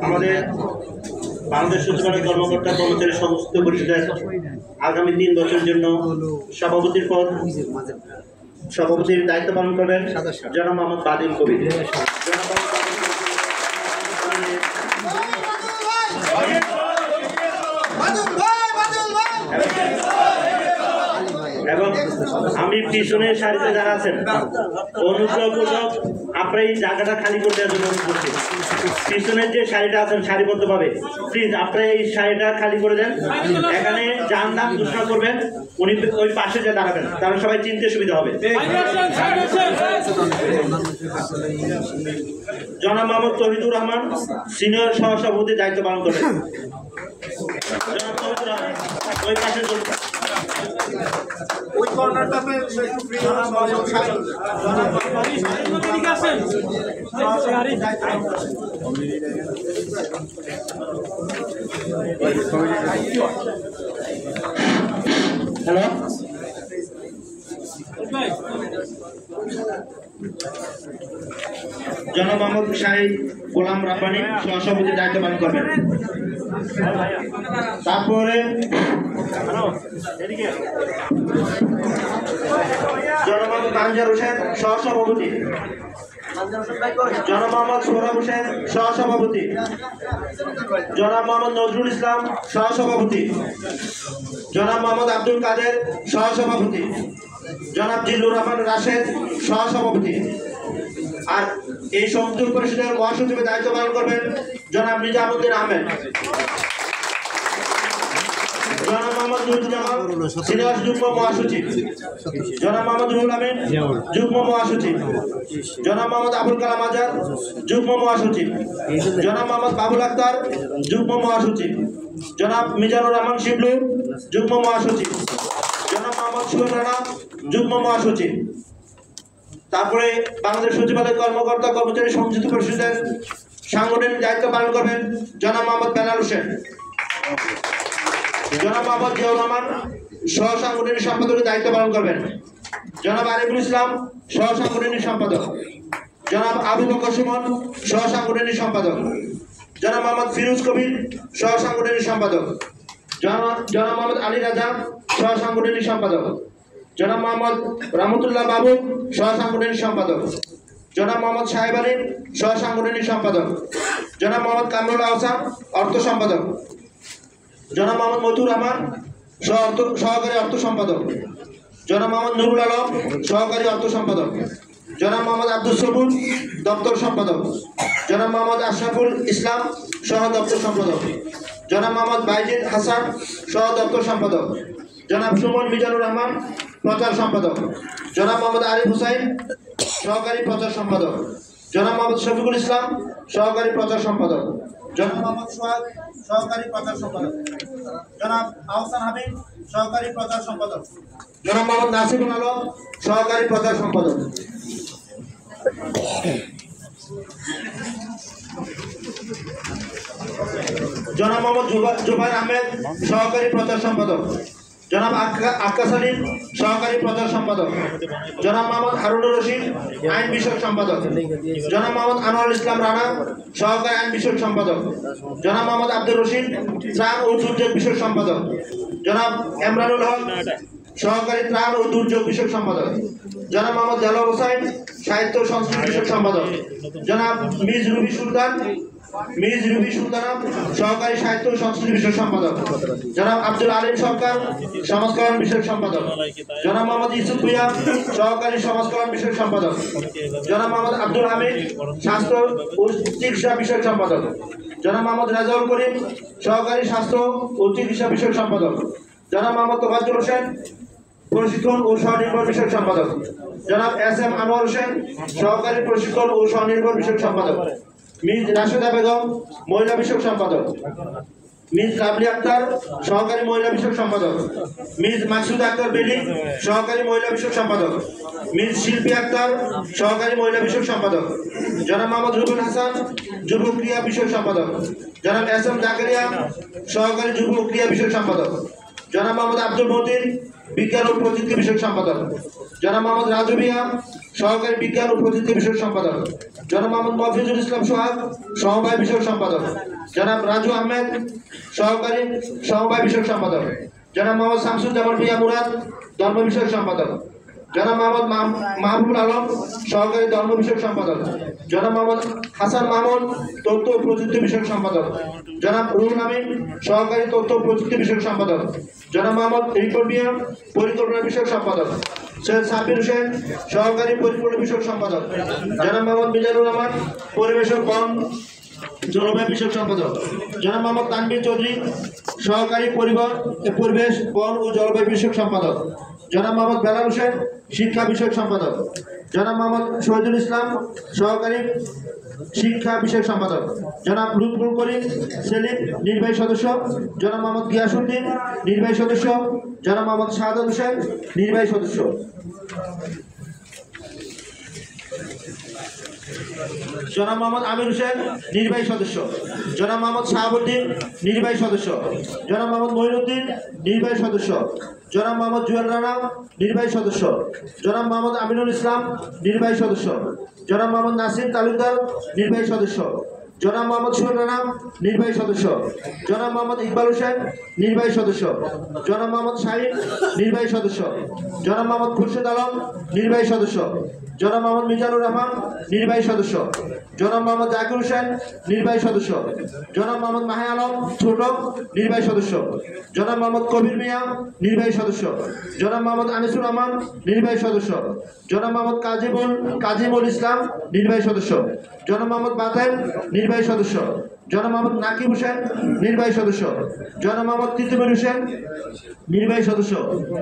আমাদের বাংলাদেশ সচিবালয় কর্মকর্তা কর্মচারী সমস্ত পরিষদের আগামী 3 বছরের জন্য সভাপতির দায়িত্ব পালন করবেন জনাব মোহাম্মদ বাদিল কবির। এবং আমি পিছনের সারিতে যারা আছেন অনুগ্রহপূর্বক আপনার এই জায়গাটা খালি করে দেওয়ার জন্য অনুরোধ করছি। পিছনের যে শাড়িটা আছেন সারিবদ্ধভাবে প্লিজ আপনারা এই শাড়িটা খালি করে দেন। এখানে যার নাম ঘোষণা করবেন উনি ওই পাশে যে দাঁড়াবেন, তারা সবাই চিনতে সুবিধা হবে। জনাব মোহাম্মদ তহিদুর রহমান সিনিয়র সহসভাপতির দায়িত্ব পালন করবেন। জনাব তহিদুর রহমান ওই পাশে হ্যালো জনাব মোহাম্মদ শাহিদ গোলাম রাব্বানী সহসভাপতির দায়িত্ব পালন করবেন। তারপরে জনাব মোহাম্মদ তানজার হোসেন সহসভাপতি, জনাব মোহাম্মদ সোহরাব হোসেন সহসভাপতি, জনাব মোহাম্মদ নজরুল ইসলাম সহসভাপতি, জনাব মোহাম্মদ আব্দুল কাদের সহসভাপতি, জনাব জিল্লুর রহমান রাশেদ সহসভাপতি। আর এই সংযুক্ত পরিষদের মহাসচিবের দায়িত্ব পালন করবেন জনাব নিজামুদ্দিন আহমেদ। জনাব মোহাম্মদ নুরুজ্জামান সিনিয়র যুগ্ম মহাসচিব, জনাব মোহাম্মদ রুহুল আমিন যুগ্ম মহাসচিব, জনাব মোহাম্মদ আবুল কালাম আজাদ যুগ্ম মহাসচিব, জনাব মোহাম্মদ বাবুল আক্তার যুগ্ম মহাসচিব, জনাব মিজানুর রহমান শিবলু যুগ্ম মহাসচিব, জনাব মোহাম্মদ সুহেল রানা যুগ্ম মহাসচিব। তারপরে বাংলাদেশ সচিবালয় কর্মকর্তা কর্মচারী সংযুক্ত পরিষদের সাংগঠনিক দায়িত্ব পালন করবেন জনাব মোহাম্মদ বেলাল হোসেন, জনাব মোহাম্মদ জিয়াউর রহমান সহ সাংগঠনিক সম্পাদকের দায়িত্ব পালন করবেন, জনাব আরিফুল ইসলাম সহ সাংগঠনিক সম্পাদক, জনাব আবু বকর সুমন সহ সাংগঠনিক সম্পাদক, জনাব মোহাম্মদ ফিরোজ কবির সহ সাংগঠনিক সম্পাদক, জনাব মোহাম্মদ আলী রাজা সহ সাংগঠনিক সম্পাদক, জনাব মোহাম্মদ রহমতুল্লাহ বাবু সহ সাংগঠনিক সম্পাদক, জনাব মোহাম্মদ সাহেব আলী সহ সাংগঠনিক সম্পাদক, জনাব মোহাম্মদ কামরুল আহসান অর্থ সম্পাদক, জনাব মোহাম্মদ মতুর রহমান সহকারী অর্থ সম্পাদক, জনাব মোহাম্মদ নুরুল আলম সহকারী অর্থ সম্পাদক, জনাব মোহাম্মদ আব্দুল সবুর দপ্তর সম্পাদক, জনাব মোহাম্মদ আশরাফুল ইসলাম সহ দপ্তর সম্পাদক, জনাব মোহাম্মদ বাইজিদ হাসান সহ দপ্তর সম্পাদক, জনাব সুমন মিজানুর রহমান প্রচার সম্পাদক, জনাব মোহাম্মদ আরিফ হুসাইন সহকারী প্রচার সম্পাদক, জনাব মোহাম্মদ শফিকুল ইসলাম সহকারী প্রচার সম্পাদক, জনাব মোহাম্মদ সোহাগ সহকারী প্রচার সম্পাদক, জনাব আহসান হাবিব সহকারী প্রচার সম্পাদক, জনাব মোহাম্মদ নাসিরুল আলম সহকারী প্রচার সম্পাদক, জনাব মোহাম্মদ জুবাইর আহমেদ সহকারী প্রচার সম্পাদক, জনাব আক্কাস আলী সহকারী প্রচার সম্পাদক, জনাব মোহাম্মদ হারুনুর রশিদ আইন বিষয়ক সম্পাদক, জনাব মোহাম্মদ আনোয়ারুল ইসলাম রানা সহকারী আইন বিষয়ক সম্পাদক, জনাব মোহাম্মদ আব্দুর রশিদ ত্রাণ ও দুর্যোগ বিষয়ক সম্পাদক, জনাব এমরানুল হক সহকারী ত্রাণ ও দুর্যোগ বিষয়ক সম্পাদক, জনাব মোহাম্মদ জালাল হোসাইন সাহিত্য ও সংস্কৃতি বিষয়ক সম্পাদক, জনাব মিজ রুবি সুলতানা সহকারী সাহিত্য ও সংস্কৃতি বিষয়ক সম্পাদক, জনাব আব্দুল আলিম সরকার সংস্করণ বিষয়ক সম্পাদক, জনাব মোহাম্মদ ইউসুফ ভুইয়া সহকারী সংস্করণ বিষয়ক সম্পাদক, জনাব মোহাম্মদ আব্দুল হামিদ স্বাস্থ্য ও চিকিৎসা বিষয়ক সম্পাদক, জনাব মোহাম্মদ রাজাউল করিম সহকারী স্বাস্থ্য ও চিকিৎসা বিষয়ক সম্পাদক, জনাব মোহাম্মদ তোফাজ্জল হোসেন প্রশিক্ষণ ও স্বনির্ভর বিষয়ক সম্পাদক, জনাব এস.এম. আনোয়ার হোসেন সহকারী প্রশিক্ষণ ও স্বনির্ভর বিষয়ক সম্পাদক, মিস রাশেদা বেগম মহিলা বিষয়ক সম্পাদক, মিস লাভলি আক্তার সহকারী মহিলা বিষয়ক সম্পাদক, মিস মাকসুদ আক্তার বেলি সহকারী মহিলা বিষয়ক সম্পাদক, মিস শিল্পী আক্তার সহকারী মহিলা বিষয়ক সম্পাদক, জনাব মোহাম্মদ রুবেল হাসান যুব ক্রিয়া বিষয়ক সম্পাদক, জনাব এস.এম. জাকারিয়া সহকারী যুব ক্রিয়া বিষয়ক সম্পাদক, জনাব মোহাম্মদ আব্দুল মতিন বিজ্ঞান ও প্রযুক্তি বিষয়ক সম্পাদক। জনাব মোহাম্মদ রাজু মিয়া, সহকারী বিজ্ঞান ও প্রযুক্তি বিষয়ক সম্পাদক। জনাব মোহাম্মদ মফিজুল ইসলাম সোহাগ, সমবায় বিষয়ক সম্পাদক। জনাব রাজু আহমেদ, সহকারী সমবায় বিষয়ক সম্পাদক। জনাব মোহাম্মদ শামসুজ্জামান মিয়া মুরাদ, ধর্ম বিষয়ক সম্পাদক। জনাব মোহাম্মদ মাহবুবুল আলম, সহকারী ধর্ম বিষয়ক সম্পাদক। জনাব মোহাম্মদ হাসান মাহমুদ, তথ্য ও প্রযুক্তি বিষয়ক সম্পাদক। জনাব রুহুল আমিন, সহকারী তথ্য ও প্রযুক্তি বিষয়ক সম্পাদক। জনাব মোহাম্মদ রিপন মিয়া, পরিকল্পনা বিষয়ক সম্পাদক। সৈয়দ সাব্বির হোসেন, সহকারী পরিকল্পনা বিষয়ক সম্পাদক। জনাব মোহাম্মদ মিজানুর রহমান, পরিবেশ ও বন জলবায়ু বিষয়ক সম্পাদক। জনাব মোহাম্মদ তানভীর চৌধুরী, সহকারী পরিবেশ বন ও জলবায়ু বিষয়ক সম্পাদক। জনাব মোহাম্মদ বেলাল হোসেন, শিক্ষা বিষয়ক সম্পাদক। জনাব মোহাম্মদ শহীদুল ইসলাম, সহকারী শিক্ষা বিষয়ক সম্পাদক। জনাব লুৎফুল করিম সেলিম, নির্বাহী সদস্য। জনাব মোহাম্মদ গিয়াসউদ্দিন, নির্বাহী সদস্য। জনাব মোহাম্মদ শাহাদাত হোসেন, নির্বাহী সদস্য। জনাব মোহাম্মদ আমির হোসেন, নির্বাহী সদস্য। জনাব মোহাম্মদ শাহাবুদ্দিন, নির্বাহী সদস্য। জনাব মোহাম্মদ মঈনুদ্দিন, নির্বাহী সদস্য। জনাব মোহাম্মদ জুয়েল রানা, নির্বাহী সদস্য। জনাব মোহাম্মদ আমিনুল ইসলাম, নির্বাহী সদস্য। জনাব মোহাম্মদ নাসির তালুকদার, নির্বাহী সদস্য। জনাব মোহাম্মদ সুহেল রানা, নির্বাহী সদস্য। জনাব মোহাম্মদ ইকবাল হোসেন, নির্বাহী সদস্য। জনাব মোহাম্মদ শাহিন, নির্বাহী সদস্য। জনাব মোহাম্মদ খুরশেদ আলম, নির্বাহী সদস্য। জনাব মোহাম্মদ মিজানুর রহমান, নির্বাহী সদস্য। জনাব মোহাম্মদ জাকির হোসেন, নির্বাহী সদস্য। জনাব মোহাম্মদ মাহে আলম ছোট, নির্বাহী সদস্য। জনাব মোহাম্মদ কবির মিয়া, নির্বাহী সদস্য। জনাব মোহাম্মদ আনিসুর রহমান, নির্বাহী সদস্য। জনাব মোহাম্মদ কাজিমুল ইসলাম, নির্বাহী সদস্য। জনাব মোহাম্মদ বাতেন, নির্বাহী সদস্য। জনাব মোহাম্মদ নাকিব হোসেন, নির্বাহী সদস্য। জনাব মোহাম্মদ তিতুমির হোসেন, নির্বাহী সদস্য।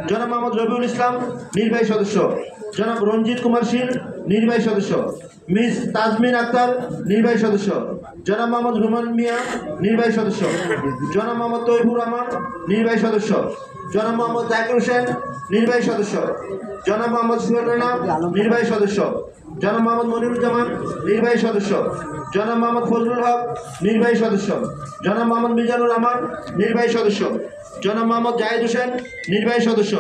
জনাব মোহাম্মদ রবিউল ইসলাম, নির্বাহী সদস্য। জনাব রঞ্জিত কুমার শীল, নির্বাহী সদস্য। মিস তাজমিন আক্তার, নির্বাহী সদস্য। জনাব মোহাম্মদ রুমান মিয়া, নির্বাহী সদস্য। জনাব মোহাম্মদ তৈবুর রহমান, নির্বাহী সদস্য। জনাব মোহাম্মদ জাকির হোসেন, নির্বাহী সদস্য। জনাব মোহাম্মদ সুহেল রানা, নির্বাহী সদস্য। জনাব মোহাম্মদ মনিরুজ্জামান, নির্বাহী সদস্য। জনাব মোহাম্মদ ফজলুল হক, নির্বাহী সদস্য। জনাব মোহাম্মদ মিজানুর রহমান, নির্বাহী সদস্য। জনাব মোহাম্মদ জাহিদ হোসেন, নির্বাহী সদস্য।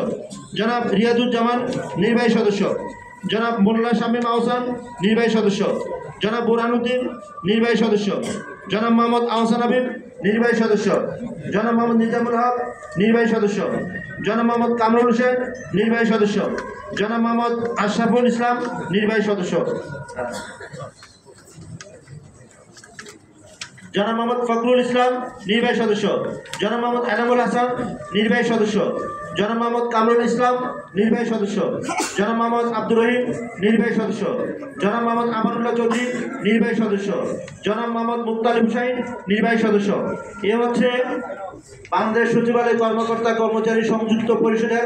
জনাব রিয়াজুজ্জামান, নির্বাহী সদস্য। জনাব মোল্লা শামীম আহসান, নির্বাহী সদস্য। জনাব বুরহানুদ্দিন, নির্বাহী সদস্য। জনাব মোহাম্মদ আহসান হাবিব, নির্বাহী সদস্য। জনাব মোহাম্মদ নিজামুল হক, নির্বাহী সদস্য। জনাব মোহাম্মদ কামরুল হোসেন, নির্বাহী সদস্য। জনাব মোহাম্মদ আশরাফুল ইসলাম, নির্বাহী সদস্য। জনাব মোহাম্মদ ফখরুল ইসলাম, নির্বাহী সদস্য। জনাব মোহাম্মদ এনামুল হাসান, নির্বাহী সদস্য। জনাব মোহাম্মদ কামরুল ইসলাম, নির্বাহী সদস্য। জনাব মোহাম্মদ আব্দুর রহিম, নির্বাহী সদস্য। জনাব মোহাম্মদ আমানুল্লাহ চৌধুরী, নির্বাহী সদস্য। জনাব মোহাম্মদ মুক্তালিব হুসাইন, নির্বাহী সদস্য। এ হচ্ছে বাংলাদেশ সচিবালয় কর্মকর্তা কর্মচারী সংযুক্ত পরিষদের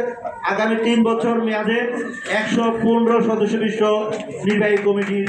আগামী 3 বছর মেয়াদে 115 সদস্য বিশিষ্ট নির্বাহী কমিটির